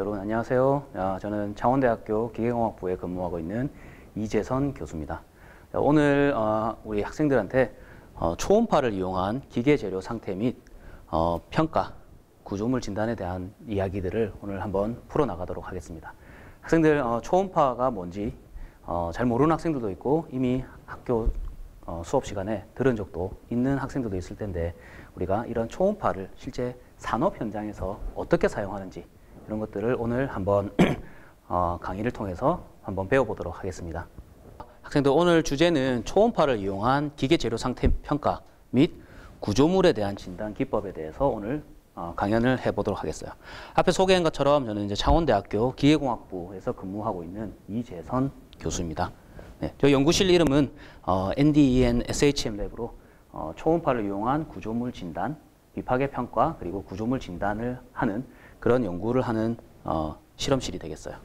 여러분 안녕하세요. 저는 창원대학교 기계공학부에 근무하고 있는 이재선 교수입니다. 오늘 우리 학생들한테 초음파를 이용한 기계재료 상태 및 평가, 구조물 진단에 대한 이야기들을 오늘 한번 풀어나가도록 하겠습니다. 학생들 초음파가 뭔지 잘 모르는 학생들도 있고 이미 학교 수업 시간에 들은 적도 있는 학생들도 있을 텐데, 우리가 이런 초음파를 실제 산업 현장에서 어떻게 사용하는지 이런 것들을 오늘 한번 강의를 통해서 한번 배워보도록 하겠습니다. 학생들, 오늘 주제는 초음파를 이용한 기계재료 상태 평가 및 구조물에 대한 진단 기법에 대해서 오늘 강연을 해보도록 하겠어요. 앞에 소개한 것처럼 저는 이제 창원대학교 기계공학부에서 근무하고 있는 이재선 교수입니다. 네, 저 연구실 이름은 NDEN SHM 랩으로 초음파를 이용한 구조물 진단, 비파괴 평가, 그리고 구조물 진단을 하는 그런 연구를 하는 실험실이 되겠어요.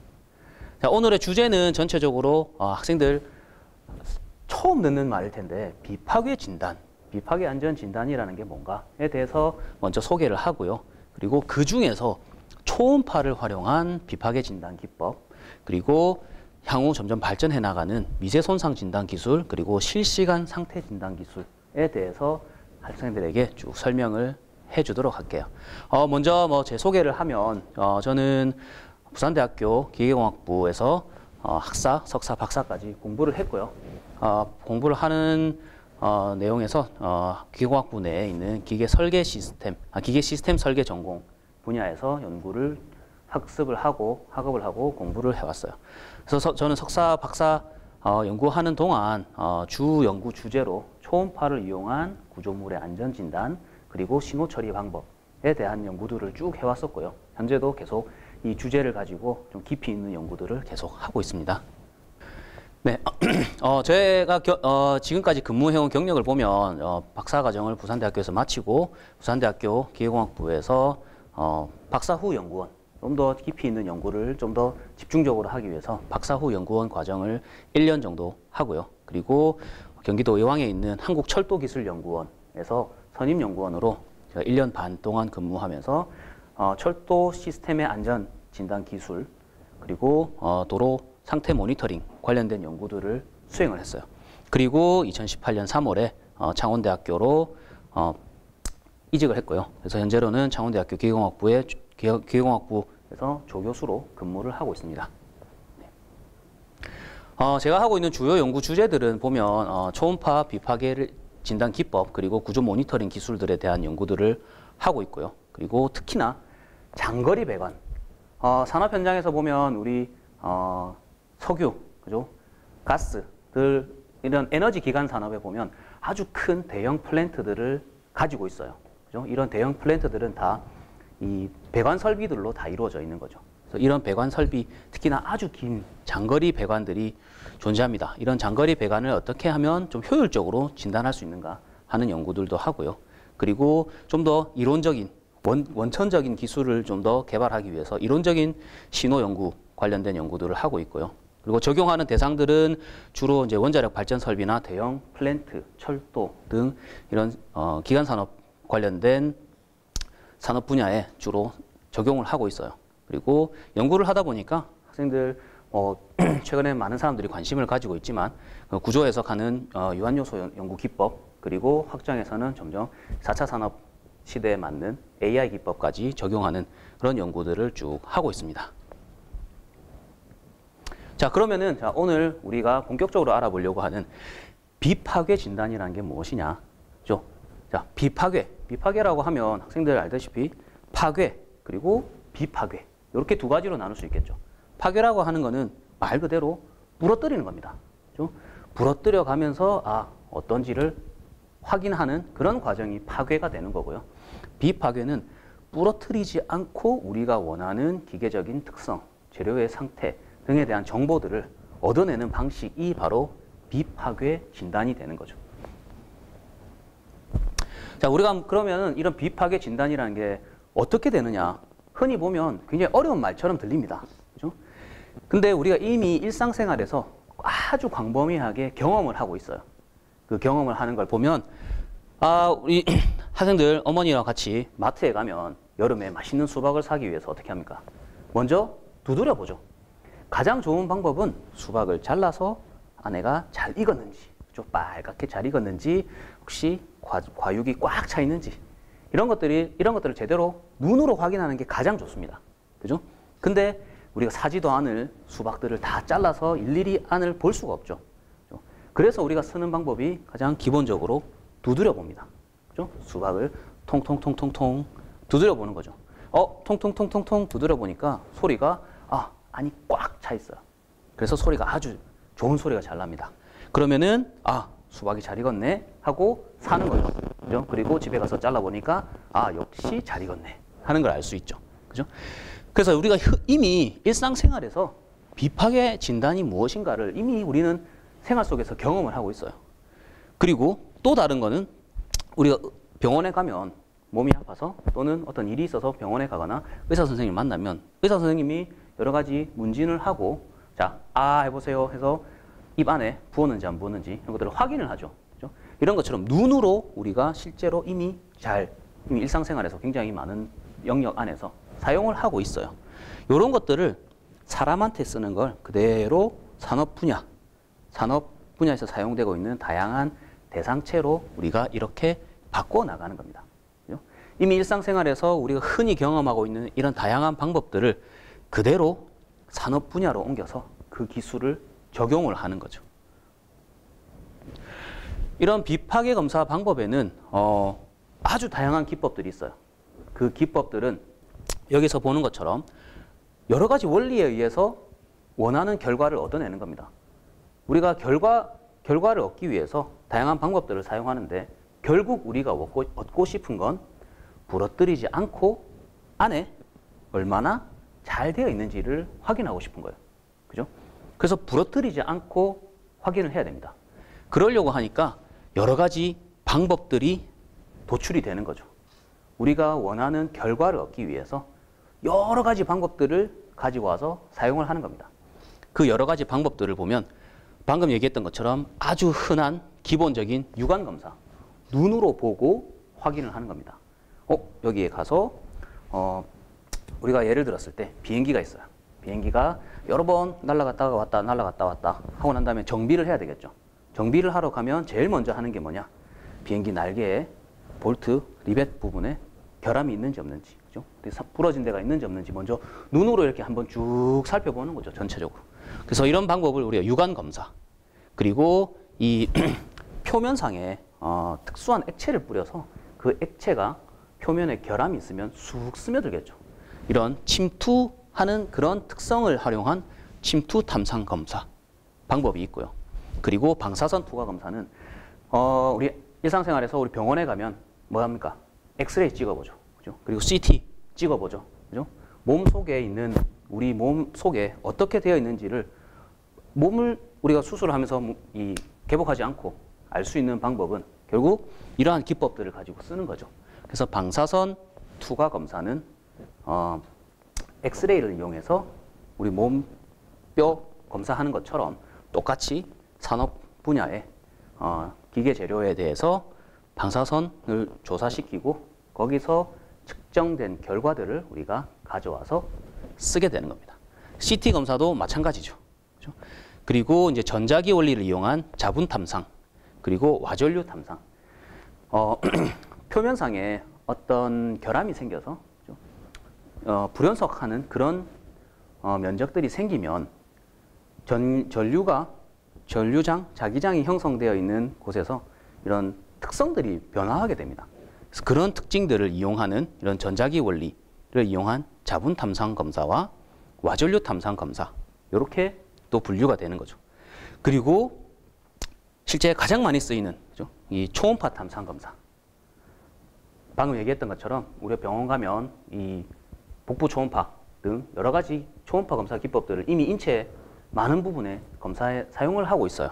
자, 오늘의 주제는 전체적으로 학생들 처음 듣는 말일 텐데, 비파괴 진단, 비파괴 안전 진단이라는 게 뭔가에 대해서 먼저 소개를 하고요. 그리고 그 중에서 초음파를 활용한 비파괴 진단 기법, 그리고 향후 점점 발전해 나가는 미세 손상 진단 기술, 그리고 실시간 상태 진단 기술에 대해서 학생들에게 쭉 설명을 해주도록 할게요. 먼저 제 소개를 하면 저는 부산대학교 기계공학부에서 학사, 석사, 박사까지 공부를 했고요. 공부를 하는 내용에서 기계공학부 내에 있는 기계 시스템 설계 전공 분야에서 학습을 하고 학업을 하고 공부를 해왔어요. 그래서 저는 석사, 박사 연구하는 동안 주 연구 주제로 초음파를 이용한 구조물의 안전 진단, 그리고 신호 처리 방법에 대한 연구들을 쭉 해왔었고요. 현재도 계속 이 주제를 가지고 좀 깊이 있는 연구들을 계속 하고 있습니다. 네, 제가 지금까지 근무해온 경력을 보면 박사과정을 부산대학교에서 마치고 부산대학교 기계공학부에서 박사 후 연구원, 좀 더 깊이 있는 연구를 좀 더 집중적으로 하기 위해서 박사 후 연구원 과정을 1년 정도 하고요. 그리고 경기도 의왕에 있는 한국철도기술연구원에서 선임연구원으로 제가 1년 반 동안 근무하면서 철도 시스템의 안전 진단 기술, 그리고 도로 상태 모니터링 관련된 연구들을 수행을 했어요. 그리고 2018년 3월에 창원대학교로 이직을 했고요. 그래서 현재로는 창원대학교 기계공학부에서 조교수로 근무를 하고 있습니다. 제가 하고 있는 주요 연구 주제들은 보면 초음파 비파괴 진단 기법, 그리고 구조 모니터링 기술들에 대한 연구들을 하고 있고요. 그리고 특히나 장거리 배관, 산업 현장에서 보면 우리 석유, 그죠? 가스들, 이런 에너지 기관 산업에 보면 아주 큰 대형 플랜트들을 가지고 있어요. 그죠? 이런 대형 플랜트들은 다 이 배관 설비들로 다 이루어져 있는 거죠. 그래서 이런 배관 설비, 특히나 아주 긴 장거리 배관들이 존재합니다. 이런 장거리 배관을 어떻게 하면 좀 효율적으로 진단할 수 있는가 하는 연구들도 하고요. 그리고 좀 더 이론적인, 원천적인 기술을 좀 더 개발하기 위해서 이론적인 신호 연구 관련된 연구들을 하고 있고요. 그리고 적용하는 대상들은 주로 이제 원자력 발전 설비나 대형 플랜트, 철도 등 이런 기관 산업 관련된 산업 분야에 주로 적용을 하고 있어요. 그리고 연구를 하다 보니까 학생들 최근에 많은 사람들이 관심을 가지고 있지만 구조 해석하는 유한요소 연구 기법, 그리고 확장에서는 점점 4차 산업 시대에 맞는 AI 기법까지 적용하는 그런 연구들을 쭉 하고 있습니다. 자, 그러면은 오늘 우리가 본격적으로 알아보려고 하는 비파괴 진단이라는 게 무엇이냐? 자, 비파괴라고 하면 학생들 알다시피 파괴, 그리고 비파괴, 이렇게 두 가지로 나눌 수 있겠죠. 파괴라고 하는 거는 말 그대로 부러뜨리는 겁니다. 그렇죠? 부러뜨려 가면서 어떤지를 확인하는 그런 과정이 파괴가 되는 거고요. 비파괴는 부러뜨리지 않고 우리가 원하는 기계적인 특성, 재료의 상태 등에 대한 정보들을 얻어내는 방식이 바로 비파괴 진단이 되는 거죠. 자, 우리가 그러면 이런 비파괴 진단이라는 게 어떻게 되느냐? 흔히 보면 굉장히 어려운 말처럼 들립니다. 그죠? 근데 우리가 이미 일상생활에서 아주 광범위하게 경험을 하고 있어요. 그 경험을 하는 걸 보면 우리 학생들 어머니랑 같이 마트에 가면 여름에 맛있는 수박을 사기 위해서 어떻게 합니까? 먼저 두드려 보죠. 가장 좋은 방법은 수박을 잘라서 안에가 잘 익었는지, 좀 빨갛게 잘 익었는지, 혹시 과육이 꽉 차 있는지 이런 것들을 제대로 눈으로 확인하는 게 가장 좋습니다. 그죠? 근데 우리가 사지도 않을 수박들을 다 잘라서 일일이 안을 볼 수가 없죠. 그래서 우리가 쓰는 방법이 가장 기본적으로 두드려 봅니다. 그죠? 수박을 통통통통통 두드려 보는 거죠. 통통통통통 두드려 보니까 소리가 안이 꽉 차 있어요. 그래서 소리가 아주 좋은 소리가 잘 납니다. 그러면은 수박이 잘 익었네 하고 사는 거예요. 그죠? 그리고 집에 가서 잘라 보니까 역시 잘 익었네 하는 걸 알 수 있죠. 그죠? 그래서 우리가 이미 일상생활에서 비파괴 진단이 무엇인가를 이미 우리는 생활 속에서 경험을 하고 있어요. 그리고 또 다른 거는 우리가 병원에 가면 몸이 아파서 또는 어떤 일이 있어서 병원에 가거나 의사 선생님을 만나면 의사 선생님이 여러 가지 문진을 하고 자, 해보세요 해서 입 안에 부었는지 안 부었는지 이런 것들을 확인을 하죠. 그렇죠? 이런 것처럼 눈으로 우리가 실제로 이미 일상생활에서 굉장히 많은 영역 안에서 사용을 하고 있어요. 이런 것들을 사람한테 쓰는 걸 그대로 산업 분야에서 사용되고 있는 다양한 대상체로 우리가 이렇게 바꿔 나가는 겁니다. 그렇죠? 이미 일상생활에서 우리가 흔히 경험하고 있는 이런 다양한 방법들을 그대로 산업 분야로 옮겨서 그 기술을 적용을 하는 거죠. 이런 비파괴 검사 방법에는 아주 다양한 기법들이 있어요. 그 기법들은 여기서 보는 것처럼 여러 가지 원리에 의해서 원하는 결과를 얻어내는 겁니다. 우리가 결과를 얻기 위해서 다양한 방법들을 사용하는데 결국 우리가 얻고 싶은 건 부러뜨리지 않고 안에 얼마나 잘 되어 있는지를 확인하고 싶은 거예요. 그죠? 그래서 부러뜨리지 않고 확인을 해야 됩니다. 그러려고 하니까 여러 가지 방법들이 도출이 되는 거죠. 우리가 원하는 결과를 얻기 위해서 여러 가지 방법들을 가지고 와서 사용을 하는 겁니다. 그 여러 가지 방법들을 보면 방금 얘기했던 것처럼 아주 흔한 기본적인 육안검사, 눈으로 보고 확인을 하는 겁니다. 여기에 가서 우리가 예를 들었을 때 비행기가 있어요. 비행기가 여러 번 날아갔다가 왔다 날아갔다 왔다 하고 난 다음에 정비를 해야 되겠죠. 정비를 하러 가면 제일 먼저 하는 게 뭐냐? 비행기 날개에 볼트, 리벳 부분에 결함이 있는지 없는지, 그죠? 부러진 데가 있는지 없는지 먼저 눈으로 이렇게 한번 쭉 살펴보는 거죠, 전체적으로. 그래서 이런 방법을 우리가 육안 검사, 그리고 이 표면상에 특수한 액체를 뿌려서 그 액체가 표면에 결함이 있으면 쑥 스며들겠죠. 이런 침투하는 그런 특성을 활용한 침투 탐상 검사 방법이 있고요. 그리고 방사선 투과 검사는 우리 일상생활에서 우리 병원에 가면 뭐 합니까? 엑스레이 찍어보죠. 그죠? 그리고 CT 찍어보죠. 그죠? 몸 속에 있는 우리 몸 속에 어떻게 되어 있는지를 몸을 우리가 수술하면서 개복하지 않고 알 수 있는 방법은 결국 이러한 기법들을 가지고 쓰는 거죠. 그래서 방사선 투과 검사는 엑스레이를 이용해서 우리 몸, 뼈 검사하는 것처럼 똑같이 산업 분야의 기계 재료에 대해서 방사선을 조사시키고 거기서 측정된 결과들을 우리가 가져와서 쓰게 되는 겁니다. CT 검사도 마찬가지죠. 그렇죠? 그리고 이제 전자기 원리를 이용한 자분 탐상, 그리고 와전류 탐상. 표면상에 어떤 결함이 생겨서 불연속하는 그런 면적들이 생기면 자기장이 형성되어 있는 곳에서 이런 특성들이 변화하게 됩니다. 그래서 그런 특징들을 이용하는 이런 전자기 원리를 이용한 자분 탐상 검사와 와전류 탐상 검사, 이렇게 또 분류가 되는 거죠. 그리고 실제 가장 많이 쓰이는 이 초음파 탐상 검사. 방금 얘기했던 것처럼 우리가 병원 가면 이 복부 초음파 등 여러 가지 초음파 검사 기법들을 이미 인체 많은 부분에 검사에 사용을 하고 있어요.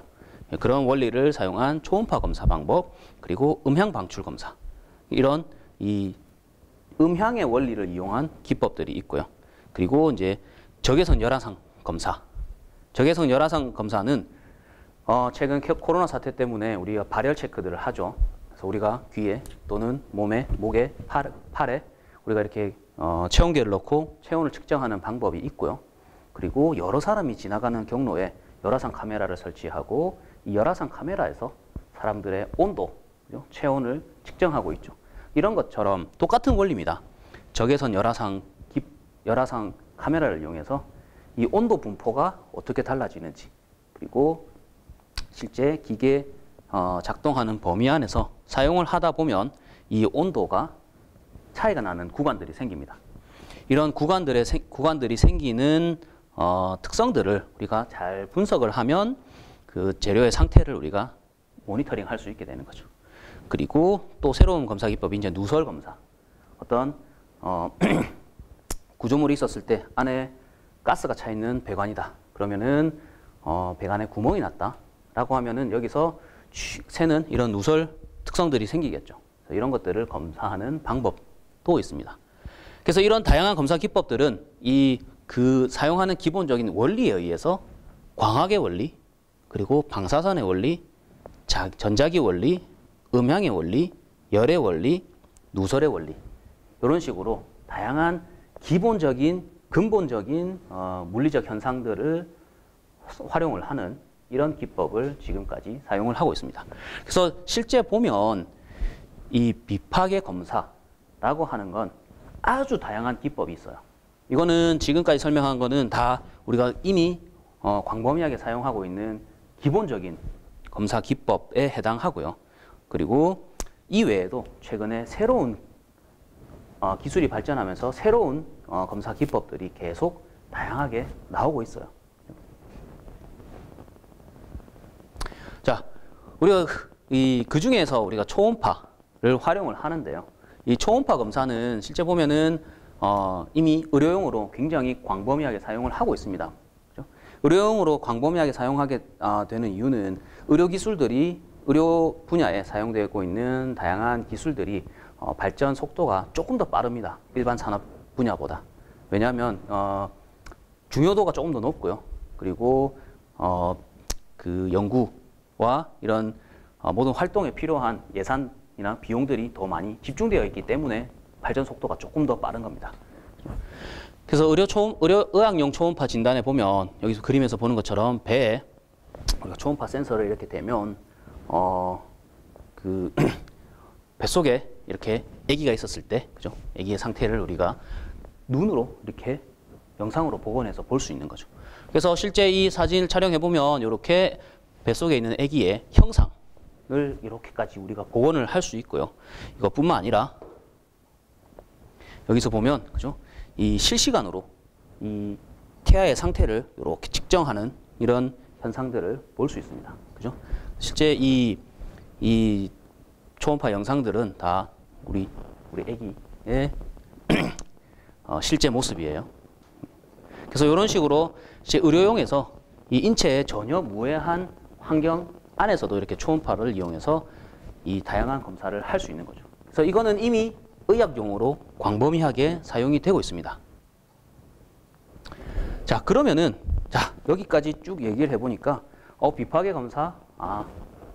그런 원리를 사용한 초음파 검사 방법, 그리고 음향 방출 검사, 이런 이 음향의 원리를 이용한 기법들이 있고요. 그리고 이제 적외선 열화상 검사. 적외선 열화상 검사는 최근 코로나 사태 때문에 우리가 발열 체크들을 하죠. 그래서 우리가 귀에 또는 몸에, 목에, 팔에 우리가 이렇게 체온계를 넣고 체온을 측정하는 방법이 있고요. 그리고 여러 사람이 지나가는 경로에 열화상 카메라를 설치하고 이 열화상 카메라에서 사람들의 온도, 그죠? 체온을 측정하고 있죠. 이런 것처럼 똑같은 원리입니다. 적외선 열화상 카메라를 이용해서 이 온도 분포가 어떻게 달라지는지, 그리고 실제 기계 작동하는 범위 안에서 사용을 하다 보면 이 온도가 차이가 나는 구간들이 생깁니다. 이런 구간들이 생기는 특성들을 우리가 잘 분석을 하면 그 재료의 상태를 우리가 모니터링 할 수 있게 되는 거죠. 그리고 또 새로운 검사 기법이 이제 누설 검사. 어떤 구조물이 있었을 때 안에 가스가 차 있는 배관이다. 그러면은 배관에 구멍이 났다라고 하면은 여기서 새는 이런 누설 특성들이 생기겠죠. 이런 것들을 검사하는 방법도 있습니다. 그래서 이런 다양한 검사 기법들은 그 사용하는 기본적인 원리에 의해서 광학의 원리, 그리고 방사선의 원리, 전자기 원리, 음향의 원리, 열의 원리, 누설의 원리, 이런 식으로 다양한 기본적인 근본적인 물리적 현상들을 활용을 하는 이런 기법을 지금까지 사용을 하고 있습니다. 그래서 실제 보면 이 비파괴 검사라고 하는 건 아주 다양한 기법이 있어요. 이거는 지금까지 설명한 거는 다 우리가 이미 광범위하게 사용하고 있는 기본적인 검사 기법에 해당하고요. 그리고 이 외에도 최근에 새로운 기술이 발전하면서 새로운 검사 기법들이 계속 다양하게 나오고 있어요. 자, 우리가 그 중에서 우리가 초음파를 활용을 하는데요. 이 초음파 검사는 실제 보면은 이미 의료용으로 굉장히 광범위하게 사용을 하고 있습니다. 그렇죠? 의료용으로 광범위하게 사용하게 되는 이유는 의료 분야에 사용되고 있는 다양한 기술들이 발전 속도가 조금 더 빠릅니다. 일반 산업 분야보다. 왜냐하면 중요도가 조금 더 높고요. 그리고 그 연구와 이런 모든 활동에 필요한 예산이나 비용들이 더 많이 집중되어 있기 때문에 발전 속도가 조금 더 빠른 겁니다. 그래서 의학용 초음파 진단에 보면 여기서 그림에서 보는 것처럼 배에 우리가 초음파 센서를 이렇게 대면 그 뱃속에 이렇게 아기가 있었을 때, 그죠? 아기의 상태를 우리가 눈으로 이렇게 영상으로 복원해서 볼 수 있는 거죠. 그래서 실제 이 사진을 촬영해 보면 이렇게 뱃속에 있는 아기의 형상을 이렇게까지 우리가 복원을 할 수 있고요. 이것뿐만 아니라 여기서 보면, 그죠? 이 실시간으로 이 태아의 상태를 이렇게 측정하는 이런 현상들을 볼 수 있습니다. 그죠? 실제 이 초음파 영상들은 다 우리 아기의 실제 모습이에요. 그래서 이런 식으로 이제 의료용에서 이 인체에 전혀 무해한 환경 안에서도 이렇게 초음파를 이용해서 이 다양한 검사를 할 수 있는 거죠. 그래서 이거는 이미 의학용으로 광범위하게 사용이 되고 있습니다. 자, 그러면은 여기까지 쭉 얘기를 해보니까 비파괴 검사,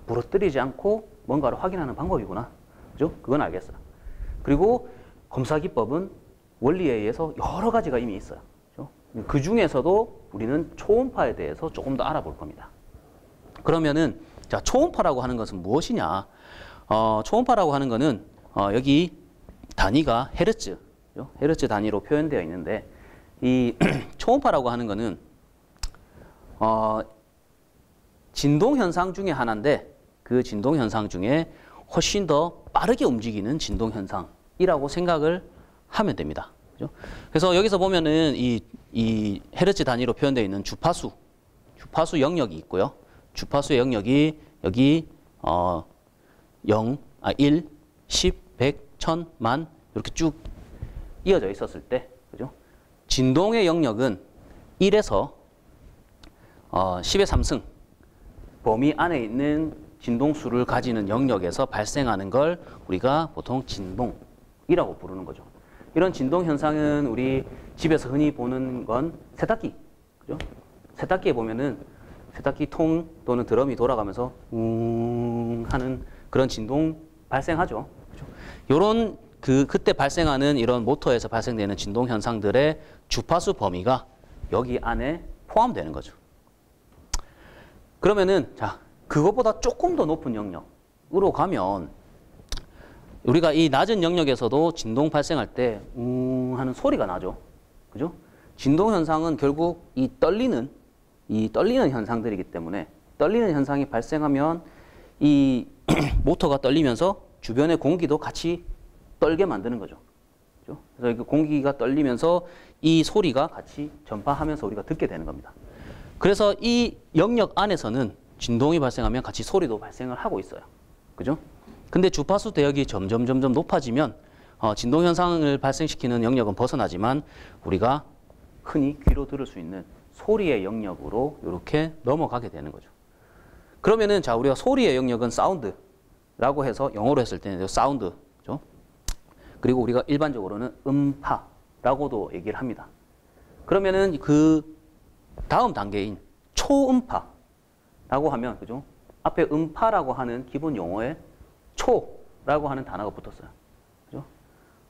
부러뜨리지 않고 뭔가를 확인하는 방법이구나. 그죠? 그건 알겠어요. 그리고 검사 기법은 원리에 의해서 여러 가지가 이미 있어요. 그죠? 그 중에서도 우리는 초음파에 대해서 조금 더 알아볼 겁니다. 그러면은 초음파라고 하는 것은 무엇이냐? 초음파라고 하는 것은 여기 단위가 헤르츠, 그죠? 헤르츠 단위로 표현되어 있는데 이 초음파라고 하는 것은 진동 현상 중에 하나인데 그 진동 현상 중에 훨씬 더 빠르게 움직이는 진동 현상이라고 생각을 하면 됩니다. 그죠? 그래서 여기서 보면은 이 헤르츠 단위로 표현되어 있는 주파수 영역이 있고요. 주파수의 영역이 여기 1, 10, 100, 1000, 만 이렇게 쭉 이어져 있었을 때, 그죠? 진동의 영역은 1에서 10의 3승 범위 안에 있는 진동수를 가지는 영역에서 발생하는 걸 우리가 보통 진동이라고 부르는 거죠. 이런 진동 현상은 우리 집에서 흔히 보는 건 세탁기, 그죠? 세탁기에 보면은 세탁기 통 또는 드럼이 돌아가면서 하는 그런 진동 발생하죠. 그죠? 이런 그때 발생하는 이런 모터에서 발생되는 진동 현상들의 주파수 범위가 여기 안에 포함되는 거죠. 그러면은 자, 그것보다 조금 더 높은 영역으로 가면 우리가 이 낮은 영역에서도 진동 발생할 때 하는 소리가 나죠. 그죠? 진동 현상은 결국 이 떨리는 현상들이기 때문에 떨리는 현상이 발생하면 이 모터가 떨리면서 주변의 공기도 같이 떨게 만드는 거죠. 그죠? 그래서 그 공기가 떨리면서 이 소리가 같이 전파하면서 우리가 듣게 되는 겁니다. 그래서 이 영역 안에서는 진동이 발생하면 같이 소리도 발생을 하고 있어요. 그죠? 근데 주파수 대역이 점점 높아지면 진동 현상을 발생시키는 영역은 벗어나지만 우리가 흔히 귀로 들을 수 있는 소리의 영역으로 이렇게 넘어가게 되는 거죠. 그러면은 자, 우리가 소리의 영역은 사운드라고 해서 영어로 했을 때는 사운드, 그죠? 그리고 우리가 일반적으로는 음파라고도 얘기를 합니다. 그러면은 그 다음 단계인 초음파라고 하면, 그죠? 앞에 음파라고 하는 기본 용어에 초라고 하는 단어가 붙었어요. 그죠?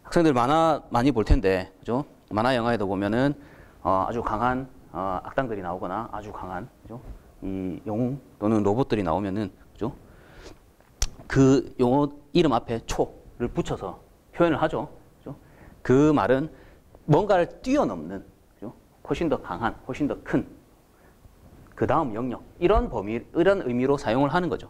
학생들 만화 많이 볼 텐데, 그죠? 만화 영화에도 보면은 아주 강한 악당들이 나오거나 아주 강한, 그죠? 이 영웅 또는 로봇들이 나오면은, 그죠? 그 용어 이름 앞에 초를 붙여서 표현을 하죠. 그죠? 그 말은 뭔가를 뛰어넘는, 그죠? 훨씬 더 강한, 훨씬 더 큰 그 다음 영역, 이런 의미로 사용을 하는 거죠.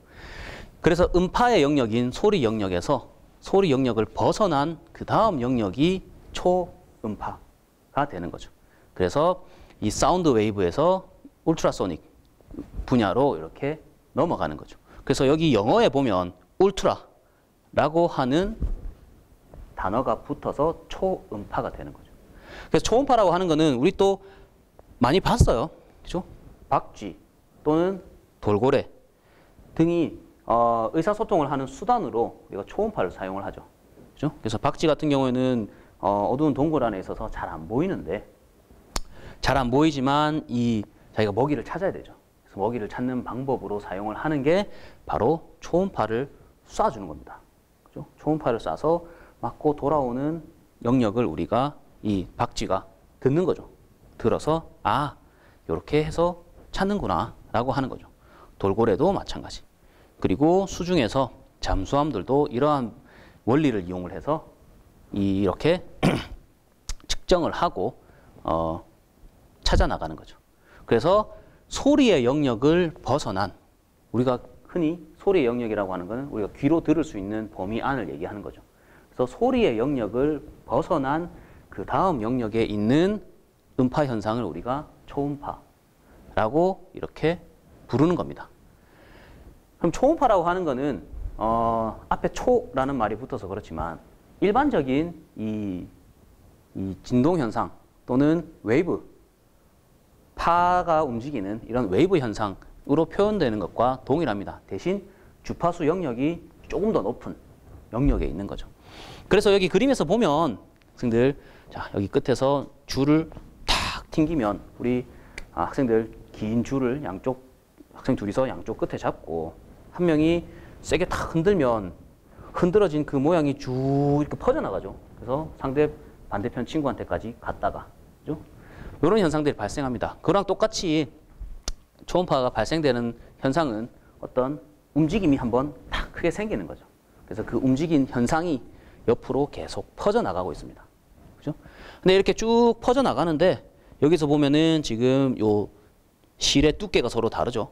그래서 음파의 영역인 소리 영역에서 소리 영역을 벗어난 그 다음 영역이 초음파가 되는 거죠. 그래서 이 사운드 웨이브에서 울트라소닉 분야로 이렇게 넘어가는 거죠. 그래서 여기 영어에 보면 울트라라고 하는 단어가 붙어서 초음파가 되는 거죠. 그래서 초음파라고 하는 거는 우리 또 많이 봤어요. 그죠? 박쥐 또는 돌고래 등이 의사소통을 하는 수단으로 우리가 초음파를 사용을 하죠. 그죠? 그래서 박쥐 같은 경우에는 어두운 동굴 안에 있어서 잘 안 보이는데, 잘 안 보이지만 자기가 먹이를 찾아야 되죠. 그래서 먹이를 찾는 방법으로 사용을 하는 게 바로 초음파를 쏴주는 겁니다. 그죠? 초음파를 쏴서 맞고 돌아오는 영역을 우리가 이 박쥐가 듣는 거죠. 들어서 이렇게 해서 찾는구나 라고 하는 거죠. 돌고래도 마찬가지. 그리고 수중에서 잠수함들도 이러한 원리를 이용을 해서 이렇게 측정을 하고 찾아 나가는 거죠. 그래서 소리의 영역을 벗어난, 우리가 흔히 소리의 영역이라고 하는 것은 우리가 귀로 들을 수 있는 범위 안을 얘기하는 거죠. 그래서 소리의 영역을 벗어난 그 다음 영역에 있는 음파 현상을 우리가 초음파라고 이렇게 부르는 겁니다. 그럼 초음파라고 하는 거는 앞에 초라는 말이 붙어서 그렇지만 일반적인 이 진동 현상 또는 웨이브, 파가 움직이는 이런 웨이브 현상으로 표현되는 것과 동일합니다. 대신 주파수 영역이 조금 더 높은 영역에 있는 거죠. 그래서 여기 그림에서 보면 학생들, 자, 여기 끝에서 줄을 탁 튕기면 우리 학생들 긴 줄을 학생 둘이서 양쪽 끝에 잡고 한 명이 세게 탁 흔들면 흔들어진 그 모양이 쭉 이렇게 퍼져나가죠. 그래서 반대편 친구한테까지 갔다가, 그죠? 이런 현상들이 발생합니다. 그거랑 똑같이 초음파가 발생되는 현상은 어떤 움직임이 한번 탁 크게 생기는 거죠. 그래서 그 움직인 현상이 옆으로 계속 퍼져나가고 있습니다. 그죠? 근데 이렇게 쭉 퍼져나가는데 여기서 보면은 지금 요 실의 두께가 서로 다르죠.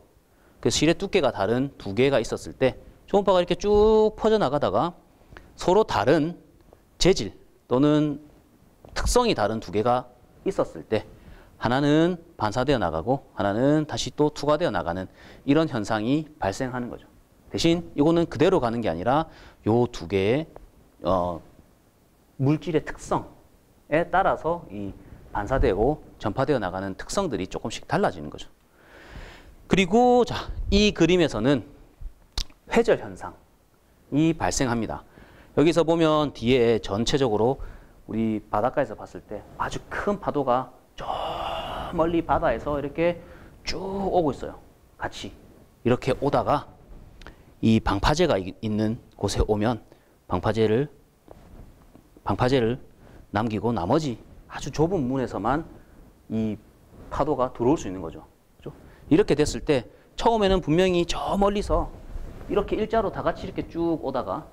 그 실의 두께가 다른 두 개가 있었을 때 초음파가 이렇게 쭉 퍼져나가다가 서로 다른 재질 또는 특성이 다른 두 개가 있었을 때 하나는 반사되어 나가고 하나는 다시 또 투과되어 나가는 이런 현상이 발생하는 거죠. 대신 이거는 그대로 가는 게 아니라 요 두 개의 물질의 특성에 따라서 이 반사되고 전파되어 나가는 특성들이 조금씩 달라지는 거죠. 그리고 자, 이 그림에서는 회절 현상이 발생합니다. 여기서 보면 뒤에 전체적으로 우리 바닷가에서 봤을 때 아주 큰 파도가 저 멀리 바다에서 이렇게 쭉 오고 있어요. 같이 이렇게 오다가 이 방파제가 있는 곳에 오면 방파제를 방파제를 남기고 나머지 아주 좁은 문에서만 이 파도가 들어올 수 있는 거죠. 그죠? 이렇게 됐을 때 처음에는 분명히 저 멀리서 이렇게 일자로 다 같이 이렇게 쭉 오다가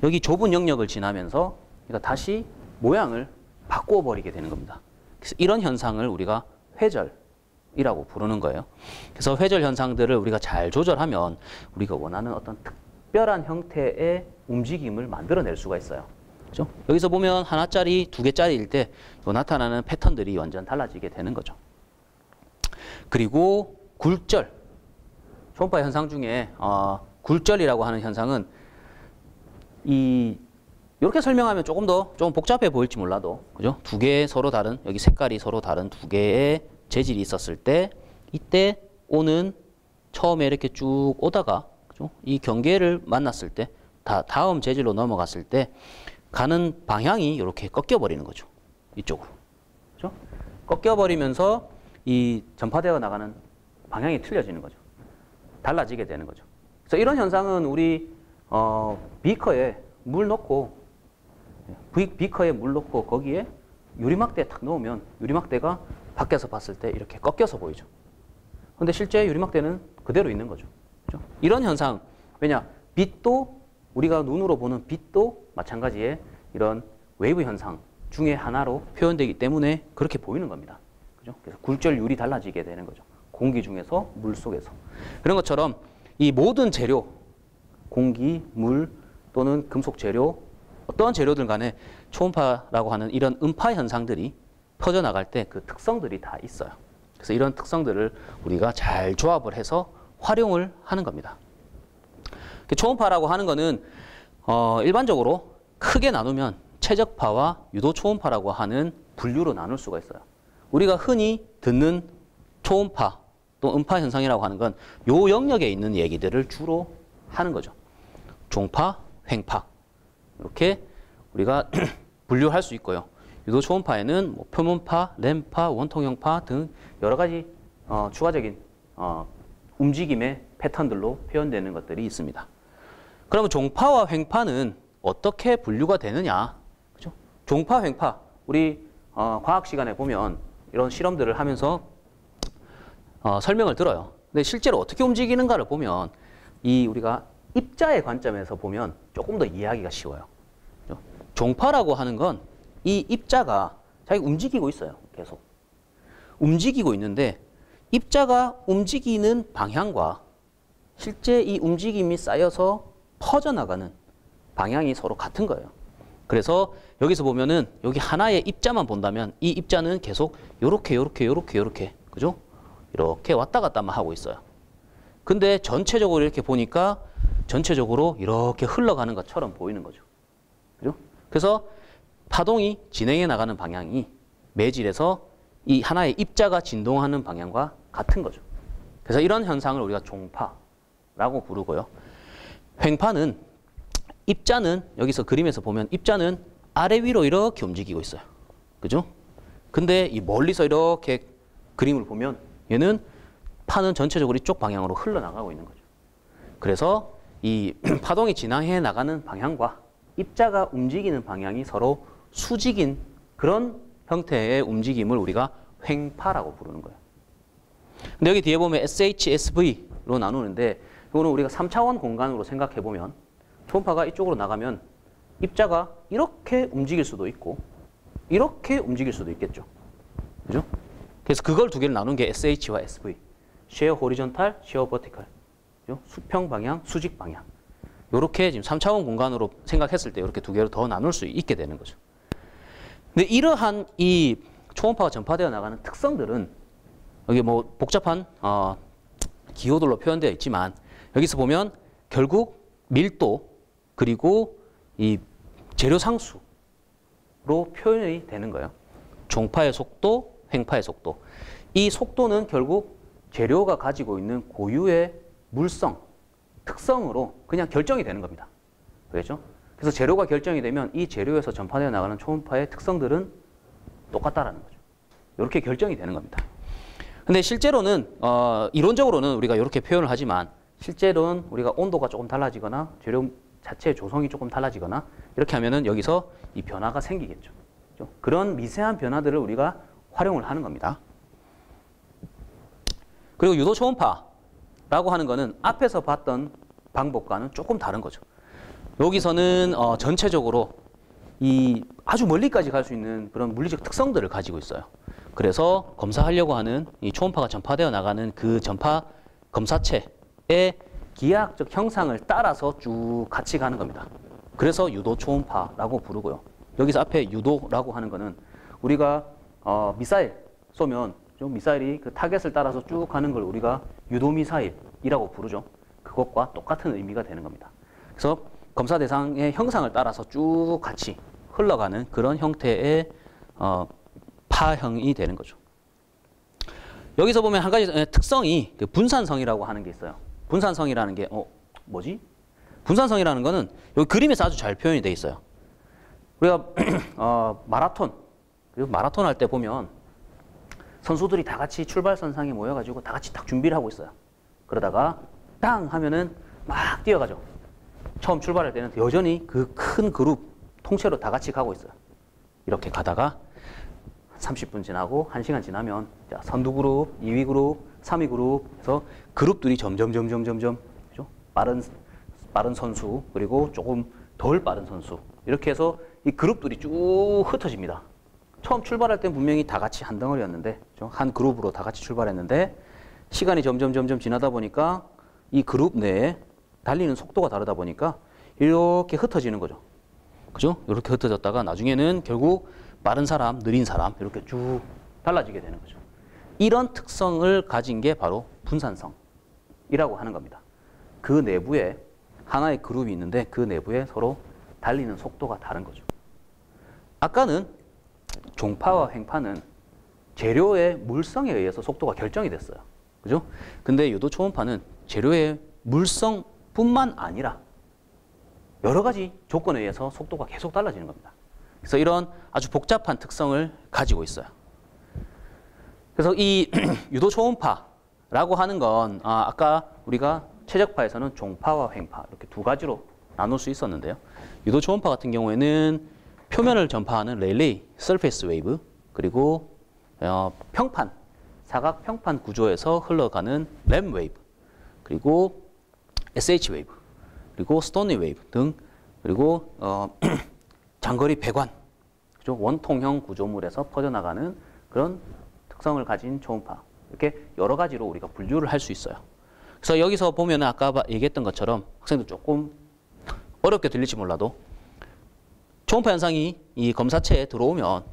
여기 좁은 영역을 지나면서 그러니까 다시 모양을 바꾸어 버리게 되는 겁니다. 그래서 이런 현상을 우리가 회절이라고 부르는 거예요. 그래서 회절 현상들을 우리가 잘 조절하면 우리가 원하는 어떤 특별한 형태의 움직임을 만들어낼 수가 있어요. 그죠? 여기서 보면 하나짜리, 두 개짜리일 때 나타나는 패턴들이 완전 달라지게 되는 거죠. 그리고 굴절. 초음파 현상 중에 굴절이라고 하는 현상은 이렇게 설명하면 조금 복잡해 보일지 몰라도, 그죠? 두 개의 서로 다른, 여기 색깔이 서로 다른 두 개의 재질이 있었을 때, 이때 오는 처음에 이렇게 쭉 오다가, 그죠? 이 경계를 만났을 때, 다음 재질로 넘어갔을 때, 가는 방향이 이렇게 꺾여버리는 거죠. 이쪽으로. 그죠? 꺾여버리면서 이 전파되어 나가는 방향이 틀려지는 거죠. 달라지게 되는 거죠. 그래서 이런 현상은 우리 비커에 물 넣고 거기에 유리막대 탁 넣으면 유리막대가 밖에서 봤을 때 이렇게 꺾여서 보이죠. 근데 실제 유리막대는 그대로 있는 거죠. 그렇죠? 이런 현상, 왜냐? 빛도 우리가 눈으로 보는 빛도 마찬가지의 이런 웨이브 현상 중에 하나로 표현되기 때문에 그렇게 보이는 겁니다. 그죠? 그래서 굴절율이 달라지게 되는 거죠. 공기 중에서 물 속에서. 그런 것처럼 이 모든 재료, 공기, 물 또는 금속 재료, 어떠한 재료들 간에 초음파라고 하는 이런 음파 현상들이 퍼져나갈 때 그 특성들이 다 있어요. 그래서 이런 특성들을 우리가 잘 조합을 해서 활용을 하는 겁니다. 초음파라고 하는 거는 일반적으로 크게 나누면 최적파와 유도 초음파라고 하는 분류로 나눌 수가 있어요. 우리가 흔히 듣는 초음파 또 음파 현상이라고 하는 건 요 영역에 있는 얘기들을 주로 하는 거죠. 종파, 횡파 이렇게 우리가 분류할 수 있고요. 유도 초음파에는 뭐 표면파, 램파, 원통형파 등 여러 가지 추가적인 움직임의 패턴들로 표현되는 것들이 있습니다. 그러면 종파와 횡파는 어떻게 분류가 되느냐? 그죠? 종파, 횡파 우리 과학 시간에 보면 이런 실험들을 하면서 설명을 들어요. 근데 실제로 어떻게 움직이는가를 보면 우리가 입자의 관점에서 보면 조금 더 이해하기가 쉬워요. 그죠? 종파라고 하는 건 이 입자가 자기가 움직이고 있어요. 계속. 움직이고 있는데 입자가 움직이는 방향과 실제 이 움직임이 쌓여서 퍼져나가는 방향이 서로 같은 거예요. 그래서 여기서 보면은 여기 하나의 입자만 본다면 이 입자는 계속 요렇게 그죠? 이렇게 왔다 갔다만 하고 있어요. 근데 전체적으로 이렇게 보니까 전체적으로 이렇게 흘러가는 것처럼 보이는 거죠. 그죠? 그래서 파동이 진행해 나가는 방향이 매질에서 이 하나의 입자가 진동하는 방향과 같은 거죠. 그래서 이런 현상을 우리가 종파라고 부르고요. 횡파는 입자는 여기서 그림에서 보면 입자는 아래 위로 이렇게 움직이고 있어요. 그죠? 근데 이 멀리서 이렇게 그림을 보면 얘는 파는 전체적으로 이쪽 방향으로 흘러나가고 있는 거죠. 그래서 이 파동이 진행해 나가는 방향과 입자가 움직이는 방향이 서로 수직인 그런 형태의 움직임을 우리가 횡파라고 부르는 거예요. 근데 여기 뒤에 보면 SH, SV로 나누는데 이거는 우리가 3차원 공간으로 생각해 보면 초음파가 이쪽으로 나가면 입자가 이렇게 움직일 수도 있고 이렇게 움직일 수도 있겠죠. 그죠? 그래서 그걸 두 개를 나눈 게 SH와 SV. shear horizontal, shear vertical. 그죠? 수평 방향, 수직 방향. 이렇게 지금 3차원 공간으로 생각했을 때 이렇게 두 개로 더 나눌 수 있게 되는 거죠. 근데 이러한 이 초음파가 전파되어 나가는 특성들은 여기 뭐 복잡한 기호들로 표현되어 있지만 여기서 보면 결국 밀도 그리고 이 재료 상수로 표현이 되는 거예요. 종파의 속도, 횡파의 속도. 이 속도는 결국 재료가 가지고 있는 고유의 물성, 특성으로 그냥 결정이 되는 겁니다. 그렇죠? 그래서 재료가 결정이 되면 이 재료에서 전파되어 나가는 초음파의 특성들은 똑같다라는 거죠. 이렇게 결정이 되는 겁니다. 근데 실제로는 이론적으로는 우리가 이렇게 표현을 하지만 실제로는 우리가 온도가 조금 달라지거나 재료 자체의 조성이 조금 달라지거나 이렇게 하면은 여기서 이 변화가 생기겠죠. 그죠? 그런 미세한 변화들을 우리가 활용을 하는 겁니다. 그리고 유도 초음파라고 하는 거는 앞에서 봤던 방법과는 조금 다른 거죠. 여기서는 전체적으로 이 아주 멀리까지 갈 수 있는 그런 물리적 특성들을 가지고 있어요. 그래서 검사하려고 하는 이 초음파가 전파되어 나가는 그 전파 검사체의 기하학적 형상을 따라서 쭉 같이 가는 겁니다. 그래서 유도 초음파라고 부르고요. 여기서 앞에 유도라고 하는 거는 우리가 미사일 쏘면 미사일이 그 타겟을 따라서 쭉 가는 걸 우리가 유도 미사일이라고 부르죠. 그것과 똑같은 의미가 되는 겁니다. 그래서 검사 대상의 형상을 따라서 쭉 같이 흘러가는 그런 형태의 파형이 되는 거죠. 여기서 보면 한 가지 특성이 그 분산성이라고 하는 게 있어요. 분산성이라는 게 뭐지? 분산성이라는 거는 여기 그림에서 아주 잘 표현이 돼 있어요. 우리가 마라톤 할 때 보면 선수들이 다 같이 출발선상에 모여가지고 다 같이 딱 준비를 하고 있어요. 그러다가 땅 하면은 막 뛰어가죠. 처음 출발할 때는 여전히 그 큰 그룹 통째로 다 같이 가고 있어요. 이렇게 가다가 30분 지나고 1시간 지나면 자, 선두 그룹, 2위 그룹, 3위 그룹 해서 그룹들이 점점 그죠? 빠른 선수 그리고 조금 덜 빠른 선수 이렇게 해서 이 그룹들이 쭉 흩어집니다. 처음 출발할 땐 분명히 다 같이 한 덩어리였는데 한 그룹으로 다 같이 출발했는데 시간이 점점 지나다 보니까 이 그룹 내에 달리는 속도가 다르다 보니까 이렇게 흩어지는 거죠. 그죠? 이렇게 흩어졌다가 나중에는 결국 빠른 사람, 느린 사람 이렇게 쭉 달라지게 되는 거죠. 이런 특성을 가진 게 바로 분산성이라고 하는 겁니다. 그 내부에 하나의 그룹이 있는데 그 내부에 서로 달리는 속도가 다른 거죠. 아까는 종파와 횡파는 재료의 물성에 의해서 속도가 결정이 됐어요. 그죠? 근데 유도 초음파는 재료의 물성뿐만 아니라 여러 가지 조건에 의해서 속도가 계속 달라지는 겁니다. 그래서 이런 아주 복잡한 특성을 가지고 있어요. 그래서 이 유도 초음파라고 하는 건 아까 우리가 최적파에서는 종파와 횡파 이렇게 두 가지로 나눌 수 있었는데요. 유도 초음파 같은 경우에는 표면을 전파하는 렐레이, 서페이스 웨이브 그리고 평판, 사각 평판 구조에서 흘러가는 램 웨이브 그리고 SH 웨이브 그리고 스토니 웨이브 등 그리고 장거리 배관 그죠? 원통형 구조물에서 퍼져나가는 그런 특성을 가진 초음파 이렇게 여러 가지로 우리가 분류를 할 수 있어요. 그래서 여기서 보면 아까 얘기했던 것처럼 학생들 조금 어렵게 들릴지 몰라도 초음파 현상이 이 검사체에 들어오면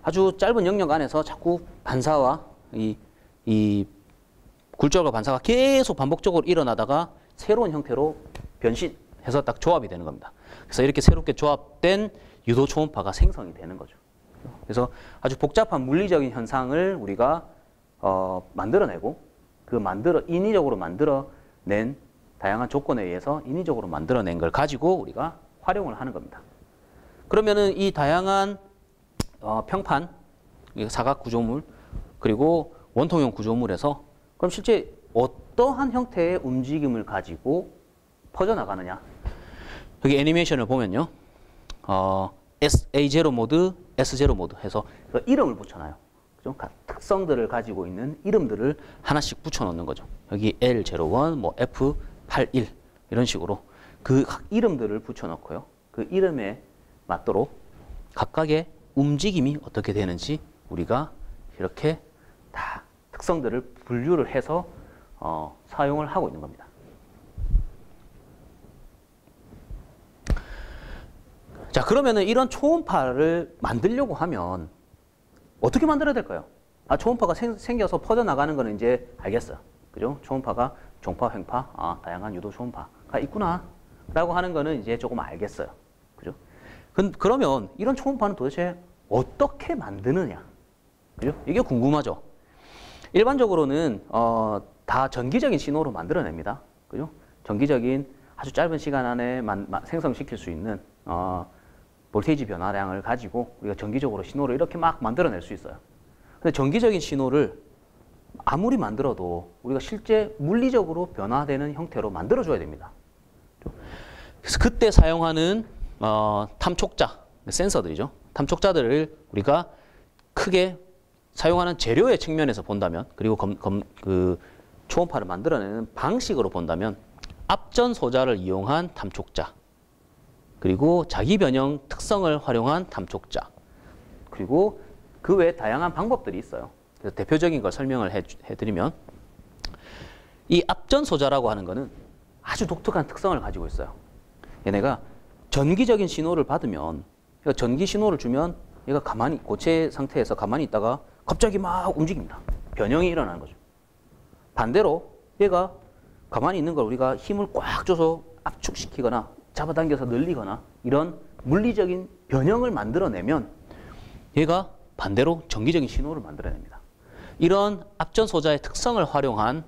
아주 짧은 영역 안에서 자꾸 반사와 이 굴절과 반사가 계속 반복적으로 일어나다가 새로운 형태로 변신해서 딱 조합이 되는 겁니다. 그래서 이렇게 새롭게 조합된 유도 초음파가 생성이 되는 거죠. 그래서 아주 복잡한 물리적인 현상을 우리가 만들어내고 인위적으로 만들어낸 다양한 조건에 의해서 인위적으로 만들어낸 걸 가지고 우리가 활용을 하는 겁니다. 그러면은 이 다양한 평판, 사각 구조물 그리고 원통형 구조물에서 그럼 실제 어떠한 형태의 움직임을 가지고 퍼져나가느냐. 여기 애니메이션을 보면요. A0 모드, S0 모드 해서 이름을 붙여놔요. 그죠? 특성들을 가지고 있는 이름들을 하나씩 붙여놓는 거죠. 여기 L01, 뭐 F81 이런 식으로 그 각 이름들을 붙여놓고요. 그 이름에 맞도록 각각의 움직임이 어떻게 되는지 우리가 이렇게 다 특성들을 분류를 해서 사용을 하고 있는 겁니다. 자, 그러면은 이런 초음파를 만들려고 하면 어떻게 만들어야 될까요? 초음파가 생겨서 퍼져나가는 거는 이제 알겠어요. 그죠? 초음파가 종파, 횡파, 다양한 유도 초음파가 있구나. 라고 하는 거는 이제 조금 알겠어요. 그죠? 그러면 이런 초음파는 도대체 어떻게 만드느냐? 그죠? 이게 궁금하죠? 일반적으로는 다 전기적인 신호로 만들어냅니다. 그죠? 전기적인 아주 짧은 시간 안에 생성시킬 수 있는 볼테이지 변화량을 가지고 우리가 전기적으로 신호를 이렇게 막 만들어낼 수 있어요. 근데 전기적인 신호를 아무리 만들어도 우리가 실제 물리적으로 변화되는 형태로 만들어줘야 됩니다. 그래서 그때 사용하는 탐촉자, 센서들이죠. 탐촉자들을 우리가 크게 사용하는 재료의 측면에서 본다면, 그리고 그 초음파를 만들어내는 방식으로 본다면 앞전 소자를 이용한 탐촉자, 그리고 자기 변형 특성을 활용한 탐촉자, 그리고 그 외에 다양한 방법들이 있어요. 그래서 대표적인 걸 설명을 해드리면, 이 앞전 소자라고 하는 거는 아주 독특한 특성을 가지고 있어요. 얘네가 전기적인 신호를 받으면, 그러니까 전기 신호를 주면 얘가 가만히 고체 상태에서 가만히 있다가 갑자기 막 움직입니다. 변형이 일어나는 거죠. 반대로 얘가 가만히 있는 걸 우리가 힘을 꽉 줘서 압축시키거나 잡아당겨서 늘리거나 이런 물리적인 변형을 만들어내면 얘가 반대로 전기적인 신호를 만들어냅니다. 이런 앞전 소자의 특성을 활용한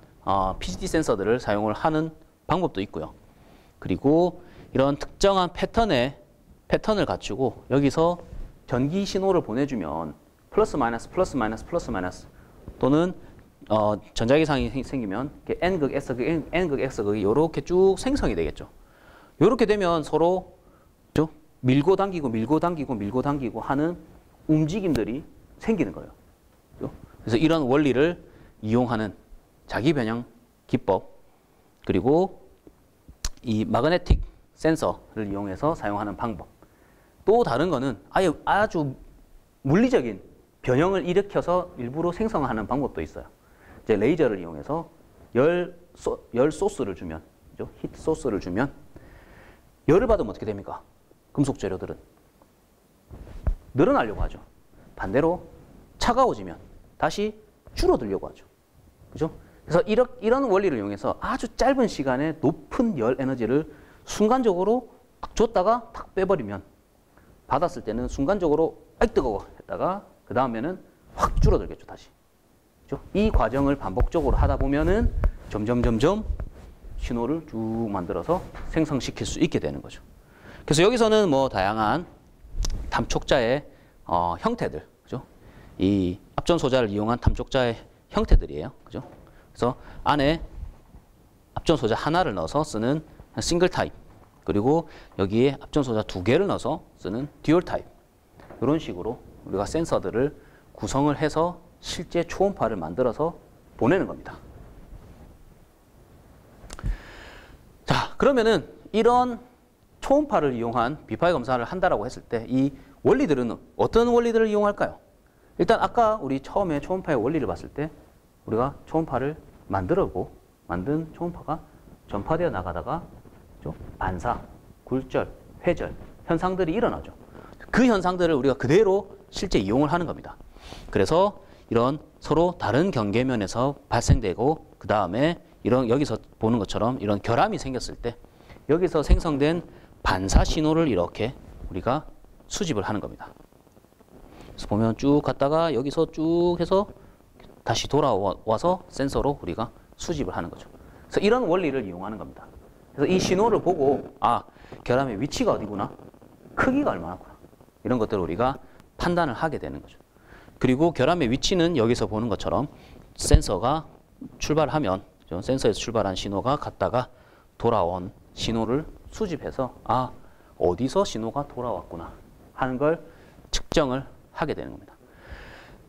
PGD 센서들을 사용을 하는 방법도 있고요. 그리고 이런 특정한 패턴을 갖추고 여기서 전기 신호를 보내주면 플러스 마이너스 플러스 마이너스 플러스 마이너스 또는 전자기상이 생기면 N극, S극, N극, X극이 이렇게 쭉 생성이 되겠죠. 이렇게 되면 서로 밀고 당기고 밀고 당기고 밀고 당기고 하는 움직임들이 생기는 거예요. 그래서 이런 원리를 이용하는 자기 변형 기법, 그리고 이 마그네틱 센서를 이용해서 사용하는 방법. 또 다른 거는 아주 물리적인 변형을 일으켜서 일부러 생성하는 방법도 있어요. 이제 레이저를 이용해서 열 소스를 주면, 히트 소스를 주면 열을 받으면 어떻게 됩니까? 금속 재료들은 늘어나려고 하죠. 반대로 차가워지면 다시 줄어들려고 하죠. 그죠? 그래서 이런 원리를 이용해서 아주 짧은 시간에 높은 열 에너지를 순간적으로 딱 줬다가 탁 빼버리면 받았을 때는 순간적으로 아이 뜨거워 했다가 그 다음에는 확 줄어들겠죠. 다시. 그죠? 이 과정을 반복적으로 하다 보면은 점점 신호를 쭉 만들어서 생성시킬 수 있게 되는 거죠. 그래서 여기서는 뭐 다양한 탐촉자의 형태들, 그죠? 이 앞전 소자를 이용한 탐촉자의 형태들이에요. 그죠? 그래서 안에 앞전 소자 하나를 넣어서 쓰는 싱글 타입, 그리고 여기에 앞전 소자 2개를 넣어서 쓰는 듀얼 타입, 이런 식으로 우리가 센서들을 구성을 해서 실제 초음파를 만들어서 보내는 겁니다. 자, 그러면은 이런 초음파를 이용한 비파이 검사를 한다라고 했을 때 이 원리들은 어떤 원리들을 이용할까요? 일단 아까 우리 처음에 초음파의 원리를 봤을 때 우리가 초음파를 만든 초음파가 전파되어 나가다가 반사, 굴절, 회절 현상들이 일어나죠. 그 현상들을 우리가 그대로 실제 이용을 하는 겁니다. 그래서 이런 서로 다른 경계면에서 발생되고 그 다음에 이런 여기서 보는 것처럼 이런 결함이 생겼을 때 여기서 생성된 반사 신호를 이렇게 우리가 수집을 하는 겁니다. 그래서 보면 쭉 갔다가 여기서 쭉 해서 다시 돌아와서 센서로 우리가 수집을 하는 거죠. 그래서 이런 원리를 이용하는 겁니다. 그래서 이 신호를 보고 결함의 위치가 어디구나, 크기가 얼마나구나, 이런 것들을 우리가 판단을 하게 되는 거죠. 그리고 결함의 위치는 여기서 보는 것처럼 센서가 출발하면 센서에서 출발한 신호가 갔다가 돌아온 신호를 수집해서 어디서 신호가 돌아왔구나 하는 걸 측정을 하게 되는 겁니다.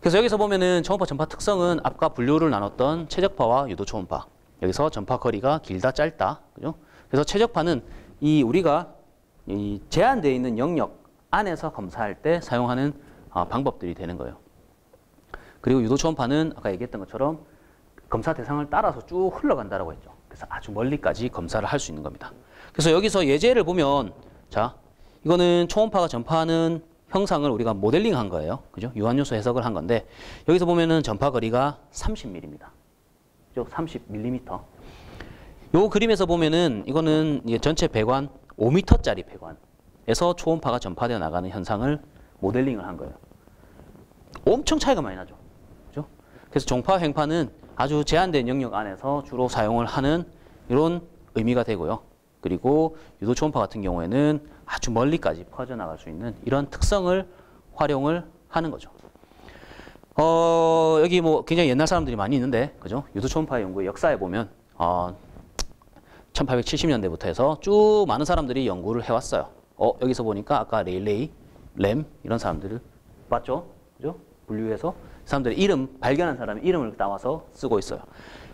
그래서 여기서 보면은 초음파 전파 특성은 앞과 분류를 나눴던 최적파와 유도 초음파. 여기서 전파 거리가 길다 짧다. 그죠? 그래서 최적파는 우리가 제한되어 있는 영역 안에서 검사할 때 사용하는 방법들이 되는 거예요. 그리고 유도 초음파는 아까 얘기했던 것처럼 검사 대상을 따라서 쭉 흘러간다라고 했죠. 그래서 아주 멀리까지 검사를 할 수 있는 겁니다. 그래서 여기서 예제를 보면, 자, 이거는 초음파가 전파하는 형상을 우리가 모델링한 거예요. 그죠? 유한요소 해석을 한 건데, 여기서 보면은 전파 거리가 30mm입니다. 그죠? 30mm. 요 그림에서 보면은 이거는 전체 배관 5m짜리 배관에서 초음파가 전파되어 나가는 현상을 모델링을 한 거예요. 엄청 차이가 많이 나죠. 그죠? 그래서 종파, 횡파는 아주 제한된 영역 안에서 주로 사용을 하는 이런 의미가 되고요. 그리고 유도 초음파 같은 경우에는 아주 멀리까지 퍼져나갈 수 있는 이런 특성을 활용을 하는 거죠. 여기 뭐 굉장히 옛날 사람들이 많이 있는데, 그죠? 유도 초음파 연구의 역사에 보면 1870년대부터 해서 쭉 많은 사람들이 연구를 해왔어요. 여기서 보니까 아까 레일레이, 램 이런 사람들을 봤죠? 그죠? 분류해서 사람들의 이름, 발견한 사람의 이름을 따와서 쓰고 있어요.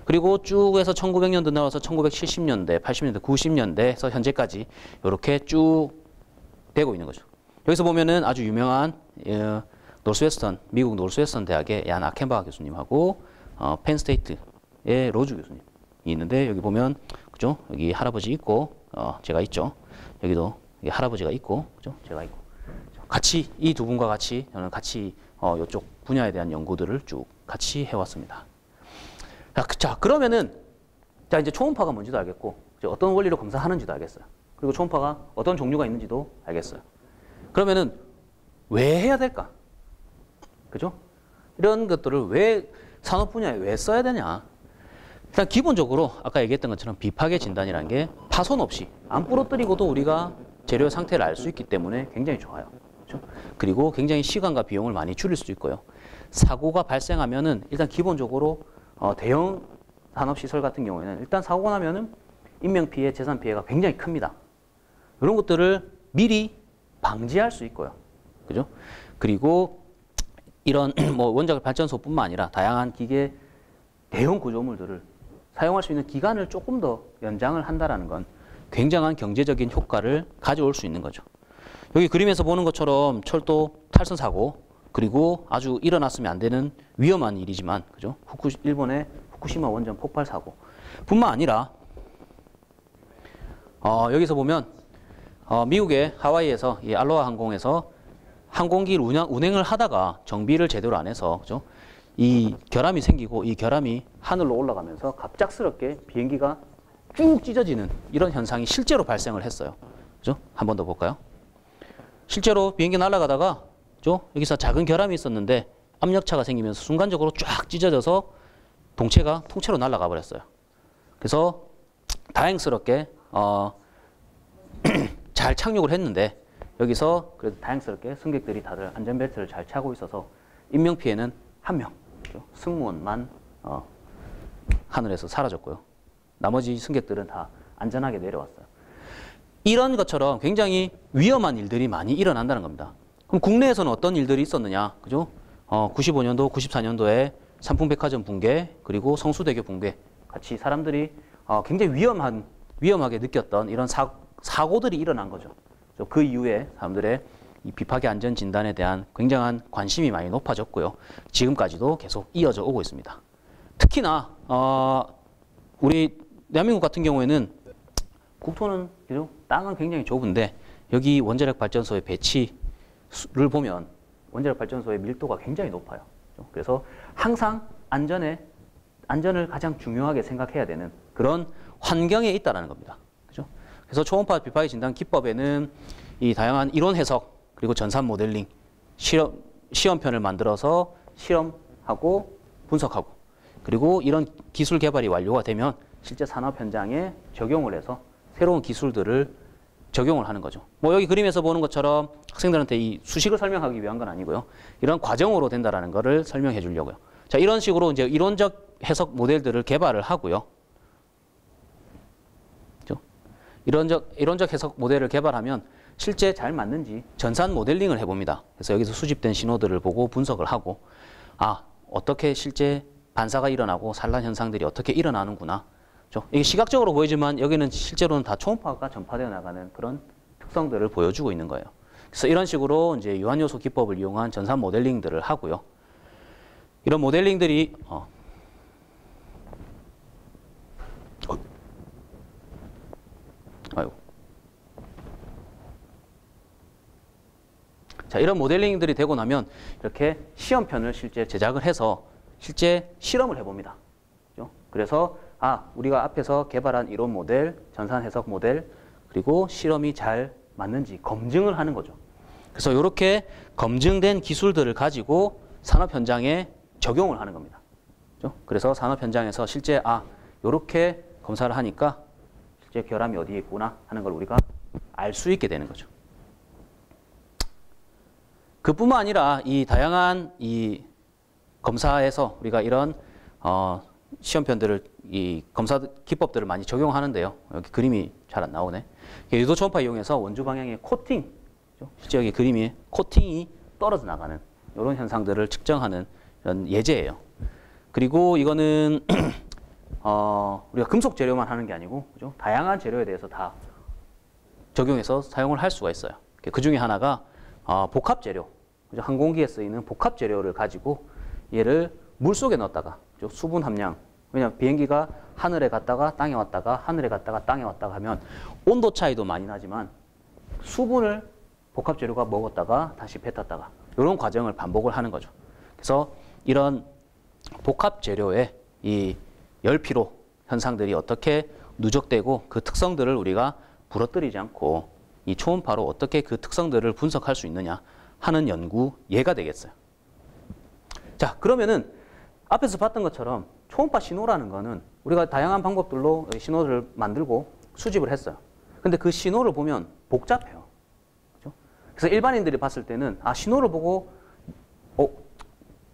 그리고 쭉 해서 1900년도 나와서 1970년대, 80년대, 90년대에서 현재까지 이렇게 쭉 되고 있는 거죠. 여기서 보면은 아주 유명한 노스웨스턴, 미국 노스웨스턴 대학의 얀 아켄바흐 교수님하고 펜스테이트의 로즈 교수님이 있는데 여기 보면 그죠? 여기 할아버지 있고 제가 있죠. 여기도 여기 할아버지가 있고 그죠? 제가 있고 같이 이 두 분과 같이 저는 같이 이쪽 분야에 대한 연구들을 쭉 같이 해왔습니다. 자 그러면은 자 이제 초음파가 뭔지도 알겠고 이제 어떤 원리로 검사하는지도 알겠어요. 그리고 초음파가 어떤 종류가 있는지도 알겠어요. 그러면은 왜 해야 될까? 그죠? 이런 것들을 왜 산업 분야에 왜 써야 되냐? 일단 기본적으로 아까 얘기했던 것처럼 비파괴 진단이라는 게 파손 없이 안 부러뜨리고도 우리가 재료의 상태를 알 수 있기 때문에 굉장히 좋아요. 그렇죠? 그리고 굉장히 시간과 비용을 많이 줄일 수도 있고요. 사고가 발생하면은 일단 기본적으로 대형 산업시설 같은 경우에는 일단 사고가 나면은 인명피해, 재산피해가 굉장히 큽니다. 이런 것들을 미리 방지할 수 있고요. 그죠? 그리고 이런 뭐 원자력 발전소뿐만 아니라 다양한 기계 대형 구조물들을 사용할 수 있는 기간을 조금 더 연장을 한다라는 건 굉장한 경제적인 효과를 가져올 수 있는 거죠. 여기 그림에서 보는 것처럼 철도 탈선 사고 그리고 아주 일어났으면 안 되는 위험한 일이지만 그죠? 일본의 후쿠시마 원전 폭발 사고 뿐만 아니라 여기서 보면 미국의 하와이에서 이 알로하 항공에서 항공기를 운행을 하다가 정비를 제대로 안 해서 그죠? 이 결함이 생기고 이 결함이 하늘로 올라가면서 갑작스럽게 비행기가 쭉 찢어지는 이런 현상이 실제로 발생을 했어요. 그죠? 한 번 더 볼까요? 실제로 비행기 날아가다가 그죠? 여기서 작은 결함이 있었는데 압력차가 생기면서 순간적으로 쫙 찢어져서 동체가 통째로 날아가 버렸어요. 그래서 다행스럽게 잘 착륙을 했는데 여기서 그래도 다행스럽게 승객들이 다들 안전벨트를 잘 차고 있어서 인명피해는 한 명, 승무원만 하늘에서 사라졌고요. 나머지 승객들은 다 안전하게 내려왔어요. 이런 것처럼 굉장히 위험한 일들이 많이 일어난다는 겁니다. 그럼 국내에서는 어떤 일들이 있었느냐, 그죠? 95년도, 94년도에 삼풍백화점 붕괴, 그리고 성수대교 붕괴, 같이 사람들이 굉장히 위험하게 느꼈던 이런 사고들이 일어난 거죠. 그 이후에 사람들의 이 비파괴 안전 진단에 대한 굉장한 관심이 많이 높아졌고요. 지금까지도 계속 이어져 오고 있습니다. 특히나 우리 대한민국 같은 경우에는 국토는 그죠? 땅은 굉장히 좁은데 여기 원자력 발전소의 배치를 보면 원자력 발전소의 밀도가 굉장히 높아요. 그래서 항상 안전을 가장 중요하게 생각해야 되는 그런 환경에 있다라는 겁니다. 그죠? 그래서 초음파 비파괴 진단 기법에는 이 다양한 이론 해석 그리고 전산 모델링, 시험편을 만들어서 실험하고 분석하고 그리고 이런 기술 개발이 완료가 되면 실제 산업 현장에 적용을 해서 새로운 기술들을 적용을 하는 거죠. 뭐 여기 그림에서 보는 것처럼 학생들한테 이 수식을 설명하기 위한 건 아니고요. 이런 과정으로 된다라는 거를 설명해 주려고요. 자, 이런 식으로 이제 이론적 해석 모델들을 개발을 하고요. 그렇죠? 이론적 해석 모델을 개발하면 실제 잘 맞는지 전산 모델링을 해봅니다. 그래서 여기서 수집된 신호들을 보고 분석을 하고 어떻게 실제 반사가 일어나고 산란 현상들이 어떻게 일어나는구나. 그렇죠? 이게 시각적으로 보이지만 여기는 실제로는 다 초음파가 전파되어 나가는 그런 특성들을 보여주고 있는 거예요. 그래서 이런 식으로 이제 유한요소 기법을 이용한 전산 모델링들을 하고요. 이런 모델링들이 자, 이런 모델링들이 되고 나면 이렇게 시험편을 실제 제작을 해서 실제 실험을 해봅니다. 그렇죠? 그래서 우리가 앞에서 개발한 이론 모델, 전산 해석 모델, 그리고 실험이 잘 맞는지 검증을 하는 거죠. 그래서 이렇게 검증된 기술들을 가지고 산업 현장에 적용을 하는 겁니다. 그렇죠? 그래서 산업 현장에서 실제 이렇게 검사를 하니까 실제 결함이 어디에 있구나 하는 걸 우리가 알 수 있게 되는 거죠. 그뿐만 아니라 이 다양한 이 검사에서 우리가 이런 시험편들을 이 검사 기법들을 많이 적용하는데요. 여기 그림이 잘 안 나오네. 유도 초음파 이용해서 원주 방향의 코팅, 실제 여기 그림이 코팅이 떨어져 나가는 이런 현상들을 측정하는 이런 예제예요. 그리고 이거는 우리가 금속 재료만 하는 게 아니고, 그죠? 다양한 재료에 대해서 다 적용해서 사용을 할 수가 있어요. 그 중에 하나가 복합 재료, 그죠? 항공기에 쓰이는 복합 재료를 가지고 얘를 물 속에 넣었다가, 그죠? 수분 함량, 왜냐하면 비행기가 하늘에 갔다가 땅에 왔다가 하늘에 갔다가 땅에 왔다가 하면 온도 차이도 많이 나지만 수분을 복합 재료가 먹었다가 다시 뱉었다가 이런 과정을 반복을 하는 거죠. 그래서 이런 복합 재료의 이 열피로 현상들이 어떻게 누적되고 그 특성들을 우리가 부러뜨리지 않고 이 초음파로 어떻게 그 특성들을 분석할 수 있느냐 하는 연구 예가 되겠어요. 자, 그러면은 앞에서 봤던 것처럼 초음파 신호라는 거는 우리가 다양한 방법들로 신호를 만들고 수집을 했어요. 근데 그 신호를 보면 복잡해요. 그렇죠? 그래서 일반인들이 봤을 때는 신호를 보고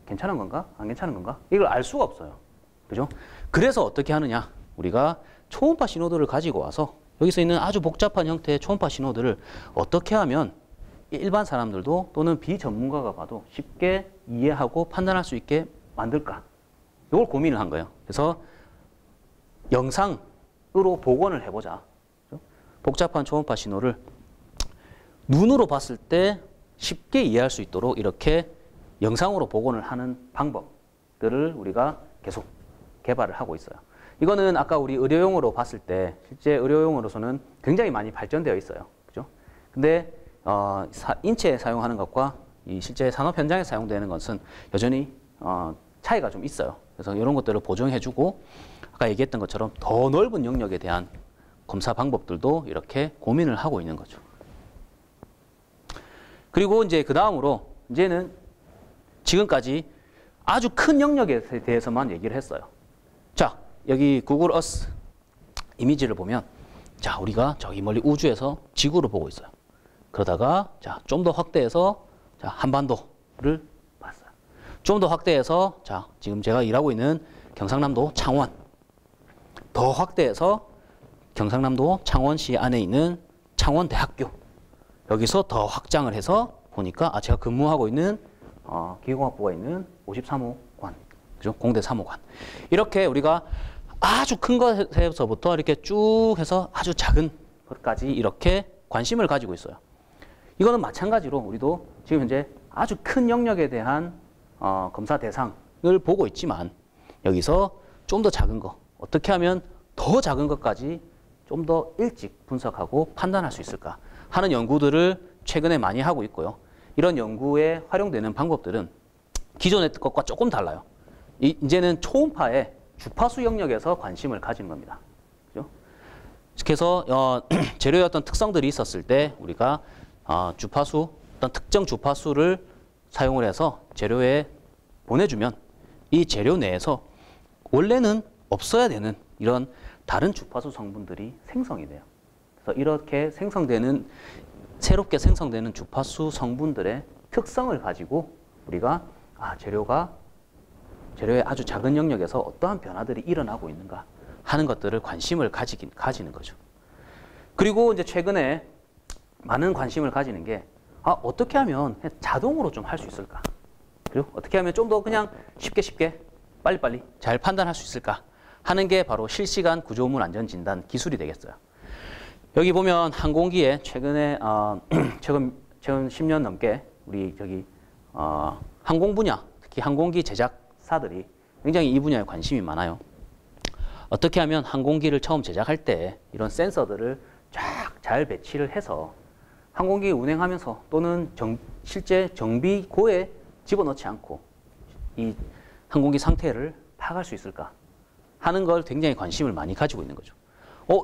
괜찮은 건가? 안 괜찮은 건가? 이걸 알 수가 없어요. 그죠? 그래서 어떻게 하느냐? 우리가 초음파 신호들을 가지고 와서 여기서 있는 아주 복잡한 형태의 초음파 신호들을 어떻게 하면 일반 사람들도 또는 비전문가가 봐도 쉽게 이해하고 판단할 수 있게 만들까? 이걸 고민을 한 거예요. 그래서 영상으로 복원을 해보자. 그죠? 복잡한 초음파 신호를 눈으로 봤을 때 쉽게 이해할 수 있도록 이렇게 영상으로 복원을 하는 방법들을 우리가 계속 개발을 하고 있어요. 이거는 아까 우리 의료용으로 봤을 때 실제 의료용으로서는 굉장히 많이 발전되어 있어요. 그죠? 근데 인체에 사용하는 것과 이 실제 산업 현장에 사용되는 것은 여전히 차이가 좀 있어요. 그래서 이런 것들을 보정해주고 아까 얘기했던 것처럼 더 넓은 영역에 대한 검사 방법들도 이렇게 고민을 하고 있는 거죠. 그리고 이제 그 다음으로 이제는 지금까지 아주 큰 영역에 대해서만 얘기를 했어요. 자, 여기 구글 어스 이미지를 보면 자, 우리가 저기 멀리 우주에서 지구를 보고 있어요. 그러다가 자, 좀 더 확대해서 자, 한반도를 봤어요. 좀 더 확대해서 자, 지금 제가 일하고 있는 경상남도 창원. 더 확대해서 경상남도 창원시 안에 있는 창원대학교. 여기서 더 확장을 해서 보니까 제가 근무하고 있는 기계공학부가 있는 53호관, 그죠? 공대 3호관. 이렇게 우리가 아주 큰 것에서부터 이렇게 쭉 해서 아주 작은 것까지 이렇게 관심을 가지고 있어요. 이거는 마찬가지로 우리도 지금 현재 아주 큰 영역에 대한 검사 대상을 보고 있지만 여기서 좀 더 작은 거, 어떻게 하면 더 작은 것까지 좀 더 일찍 분석하고 판단할 수 있을까 하는 연구들을 최근에 많이 하고 있고요. 이런 연구에 활용되는 방법들은 기존의 것과 조금 달라요. 이제는 초음파의 주파수 영역에서 관심을 가지는 겁니다. 그죠? 그래서 재료의 어떤 특성들이 있었을 때 우리가 주파수, 어떤 특정 주파수를 사용을 해서 재료에 보내주면 이 재료 내에서 원래는 없어야 되는 이런 다른 주파수 성분들이 생성이 돼요. 그래서 이렇게 새롭게 생성되는 주파수 성분들의 특성을 가지고 우리가 재료의 아주 작은 영역에서 어떠한 변화들이 일어나고 있는가 하는 것들을 관심을 가지는 거죠. 그리고 이제 최근에 많은 관심을 가지는 게 어떻게 하면 자동으로 좀 할 수 있을까? 그리고 어떻게 하면 좀 더 그냥 쉽게 빨리빨리 잘 판단할 수 있을까? 하는 게 바로 실시간 구조물 안전 진단 기술이 되겠어요. 여기 보면 항공기에 최근에 최근 10년 넘게 우리 항공 분야, 특히 항공기 제작사들이 굉장히 이 분야에 관심이 많아요. 어떻게 하면 항공기를 처음 제작할 때 이런 센서들을 쫙 잘 배치를 해서 항공기 운행하면서 또는 실제 정비고에 집어넣지 않고 이 항공기 상태를 파악할 수 있을까 하는 걸 굉장히 관심을 많이 가지고 있는 거죠.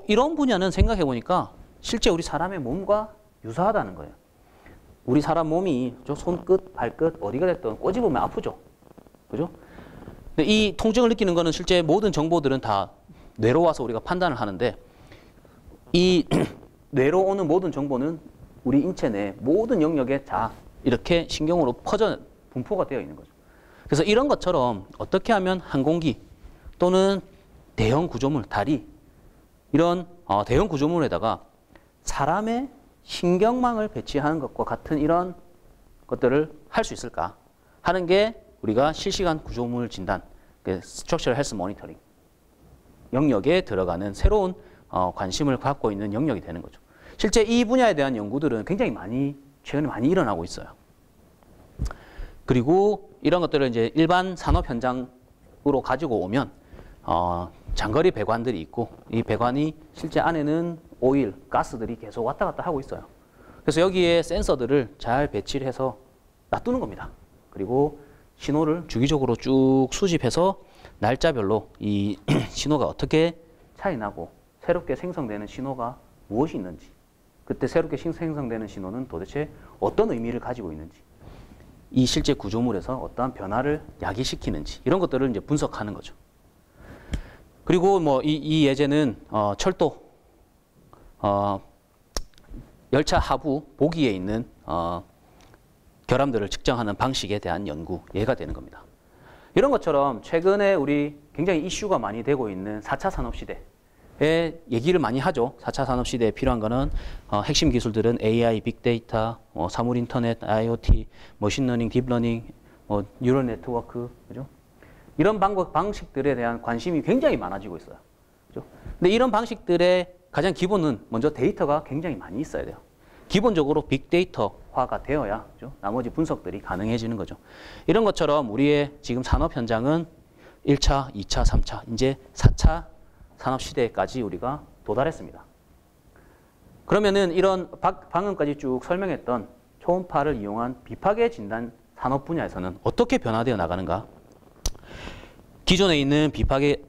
이런 분야는 생각해 보니까 실제 우리 사람의 몸과 유사하다는 거예요. 우리 사람 몸이 손끝, 발끝 어디가 됐든 꼬집으면 아프죠. 그죠? 근데 이 통증을 느끼는 거는 실제 모든 정보들은 다 뇌로 와서 우리가 판단을 하는데 이 뇌로 오는 모든 정보는 우리 인체 내 모든 영역에 다 이렇게 신경으로 분포가 되어 있는 거죠. 그래서 이런 것처럼 어떻게 하면 항공기 또는 대형 구조물, 다리 이런 대형 구조물에다가 사람의 신경망을 배치하는 것과 같은 이런 것들을 할 수 있을까 하는 게 우리가 실시간 구조물 진단, 스트럭처럴 헬스 모니터링 영역에 들어가는 새로운 관심을 갖고 있는 영역이 되는 거죠. 실제 이 분야에 대한 연구들은 굉장히 최근에 많이 일어나고 있어요. 그리고 이런 것들을 이제 일반 산업 현장으로 가지고 오면 장거리 배관들이 있고 이 배관이 실제 안에는 오일, 가스들이 계속 왔다 갔다 하고 있어요. 그래서 여기에 센서들을 잘 배치를 해서 놔두는 겁니다. 그리고 신호를 주기적으로 쭉 수집해서 날짜별로 이 신호가 어떻게 차이 나고 새롭게 생성되는 신호가 무엇이 있는지, 그때 새롭게 생성되는 신호는 도대체 어떤 의미를 가지고 있는지, 이 실제 구조물에서 어떠한 변화를 야기시키는지 이런 것들을 이제 분석하는 거죠. 그리고 뭐 이 예제는 철도 열차 하부 보기에 있는 결함들을 측정하는 방식에 대한 연구 예가 되는 겁니다. 이런 것처럼 최근에 우리 굉장히 이슈가 많이 되고 있는 4차 산업시대에 얘기를 많이 하죠. 4차 산업시대에 필요한 거는 핵심 기술들은 AI, 빅데이터, 사물 인터넷, IoT, 머신러닝, 딥러닝, 뉴럴 네트워크, 그죠? 이런 방식들에 대한 관심이 굉장히 많아지고 있어요. 그죠? 근데 이런 방식들의 가장 기본은 먼저 데이터가 굉장히 많이 있어야 돼요. 기본적으로 빅데이터화가 되어야 그죠? 나머지 분석들이 가능해지는 거죠. 이런 것처럼 우리의 지금 산업 현장은 1차, 2차, 3차, 이제 4차 산업 시대까지 우리가 도달했습니다. 그러면은 이런 방금까지 쭉 설명했던 초음파를 이용한 비파괴 진단 산업 분야에서는 어떻게 변화되어 나가는가? 기존에 있는 비파괴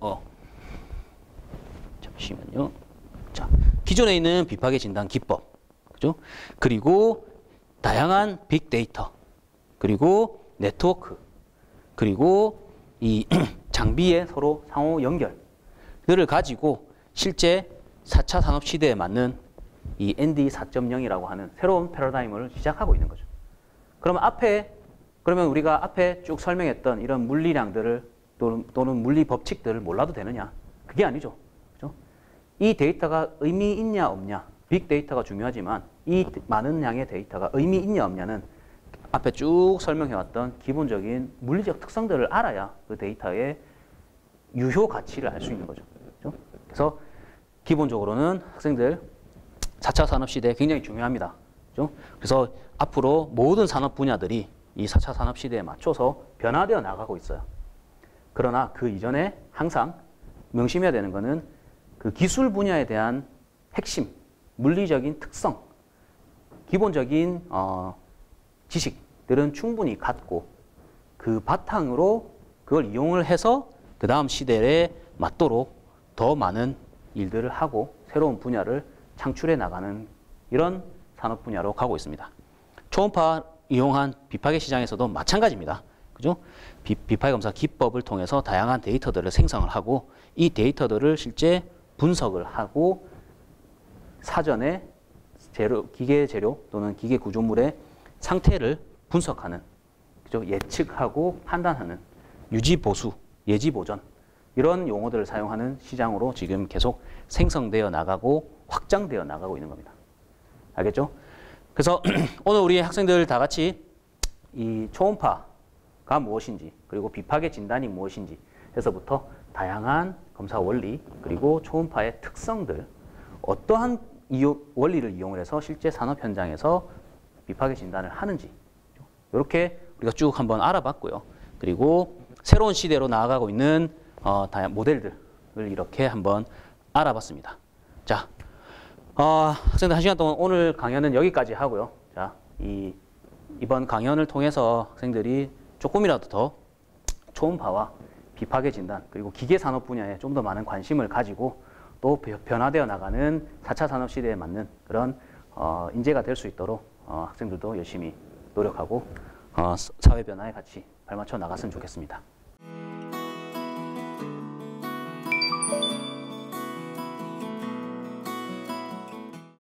잠시만요. 자, 기존에 있는 비파괴 진단 기법, 그죠? 그리고 다양한 빅데이터, 그리고 네트워크, 그리고 이 장비의 서로 상호 연결들을 가지고 실제 4차 산업 시대에 맞는 이 ND 4.0이라고 하는 새로운 패러다임을 시작하고 있는 거죠. 그러면 우리가 앞에 쭉 설명했던 이런 물리량들을 또는 물리 법칙들을 몰라도 되느냐? 그게 아니죠. 그죠? 이 데이터가 의미 있냐 없냐? 빅데이터가 중요하지만 이 많은 양의 데이터가 의미 있냐 없냐는 앞에 쭉 설명해왔던 기본적인 물리적 특성들을 알아야 그 데이터의 유효 가치를 알 수 있는 거죠. 그죠? 그래서 기본적으로는 학생들 4차 산업 시대에 굉장히 중요합니다. 그죠? 그래서 앞으로 모든 산업 분야들이 이 4차 산업 시대에 맞춰서 변화되어 나가고 있어요. 그러나 그 이전에 항상 명심해야 되는 거는 그 기술 분야에 대한 핵심, 물리적인 특성, 기본적인 지식들은 충분히 갖고 그 바탕으로 그걸 이용을 해서 그 다음 시대에 맞도록 더 많은 일들을 하고 새로운 분야를 창출해 나가는 이런 산업 분야로 가고 있습니다. 초음파 이용한 비파괴 시장에서도 마찬가지입니다. 그죠? 비파괴 검사 기법을 통해서 다양한 데이터들을 생성을 하고 이 데이터들을 실제 분석을 하고 사전에 기계 재료 또는 기계 구조물의 상태를 분석하는, 그죠? 예측하고 판단하는 유지 보수, 예지 보전 이런 용어들을 사용하는 시장으로 지금 계속 생성되어 나가고 확장되어 나가고 있는 겁니다. 알겠죠? 그래서 오늘 우리 학생들 다 같이 이 초음파가 무엇인지 그리고 비파괴 진단이 무엇인지 해서부터 다양한 검사 원리 그리고 초음파의 특성들, 어떠한 원리를 이용을 해서 실제 산업 현장에서 비파괴 진단을 하는지 이렇게 우리가 쭉 한번 알아봤고요. 그리고 새로운 시대로 나아가고 있는 다양한 모델들을 이렇게 한번 알아봤습니다. 자, 학생들 1시간 동안 오늘 강연은 여기까지 하고요. 자, 이번 강연을 통해서 학생들이 조금이라도 더 초음파와 비파괴 진단 그리고 기계 산업 분야에 좀 더 많은 관심을 가지고 또 변화되어 나가는 4차 산업 시대에 맞는 그런 인재가 될 수 있도록 학생들도 열심히 노력하고 사회 변화에 같이 발맞춰 나갔으면 좋겠습니다.